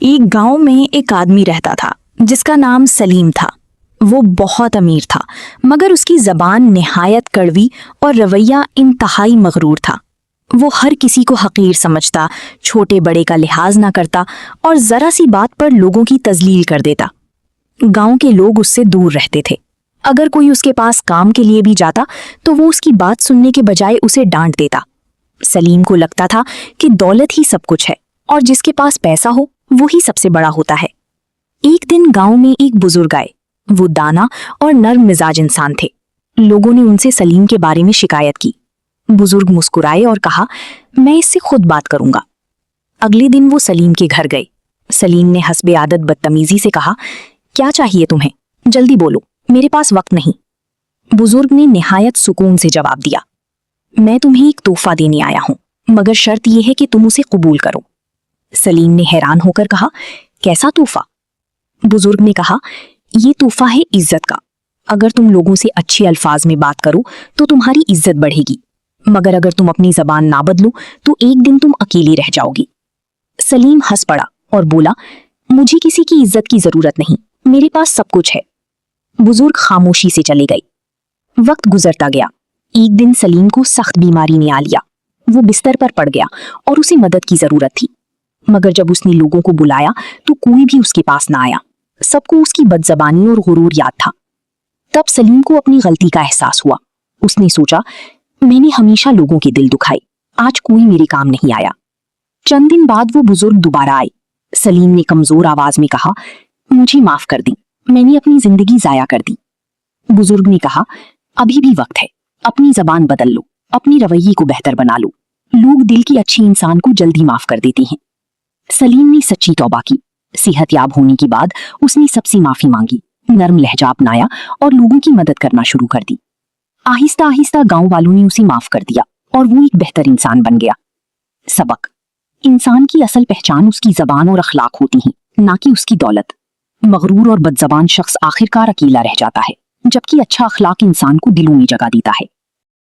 एक गांव में एक आदमी रहता था जिसका नाम सलीम था। वो बहुत अमीर था मगर उसकी जबान निहायत कड़वी और रवैया इंतहाई मगरूर था। वो हर किसी को हकीर समझता, छोटे बड़े का लिहाज ना करता और जरा सी बात पर लोगों की तजलील कर देता। गांव के लोग उससे दूर रहते थे। अगर कोई उसके पास काम के लिए भी जाता तो वो उसकी बात सुनने के बजाय उसे डांट देता। सलीम को लगता था कि दौलत ही सब कुछ है और जिसके पास पैसा हो वो ही सबसे बड़ा होता है। एक दिन गांव में एक बुजुर्ग आए। वो दाना और नर्म मिजाज इंसान थे। लोगों ने उनसे सलीम के बारे में शिकायत की। बुजुर्ग मुस्कुराए और कहा, मैं इससे खुद बात करूंगा। अगले दिन वो सलीम के घर गए। सलीम ने हस्बे आदत बदतमीजी से कहा, क्या चाहिए तुम्हें? जल्दी बोलो, मेरे पास वक्त नहीं। बुजुर्ग ने निहायत सुकून से जवाब दिया, मैं तुम्हें एक तोहफा देने आया हूं, मगर शर्त यह है कि तुम उसे कबूल करो। सलीम ने हैरान होकर कहा, कैसा तोहफा? बुजुर्ग ने कहा, ये तोहफा है इज्जत का। अगर तुम लोगों से अच्छे अल्फाज में बात करो तो तुम्हारी इज्जत बढ़ेगी, मगर अगर तुम अपनी जबान ना बदलो तो एक दिन तुम अकेली रह जाओगी। सलीम हंस पड़ा और बोला, मुझे किसी की इज्जत की जरूरत नहीं, मेरे पास सब कुछ है। बुजुर्ग खामोशी से चले गए। वक्त गुजरता गया। एक दिन सलीम को सख्त बीमारी ने आ लिया। वो बिस्तर पर पड़ गया और उसे मदद की जरूरत थी, मगर जब उसने लोगों को बुलाया तो कोई भी उसके पास ना आया। सबको उसकी बदजबानी और गुरूर याद था। तब सलीम को अपनी गलती का एहसास हुआ। उसने सोचा, मैंने हमेशा लोगों के दिल दुखाए, आज कोई मेरे काम नहीं आया। चंद दिन बाद वो बुजुर्ग दोबारा आए। सलीम ने कमजोर आवाज में कहा, मुझे माफ कर दी, मैंने अपनी जिंदगी जाया कर दी। बुजुर्ग ने कहा, अभी भी वक्त है, अपनी जबान बदल लो, अपनी रवैये को बेहतर बना लो। लोग दिल की अच्छी इंसान को जल्दी माफ कर देते हैं। सलीम ने सच्ची तौबा की। सेहतयाब होने के बाद उसने सबसे माफी मांगी, नर्म लहजा अपनाया और लोगों की मदद करना शुरू कर दी। आहिस्ता आहिस्ता गांव वालों ने उसे माफ कर दिया और वो एक बेहतर इंसान बन गया। सबक: इंसान की असल पहचान उसकी जबान और अखलाक होती हैं, ना कि उसकी दौलत। मगरूर और बदजबान शख्स आखिरकार अकेला रह जाता है, जबकि अच्छा अखलाक इंसान को दिलों में जगह देता है।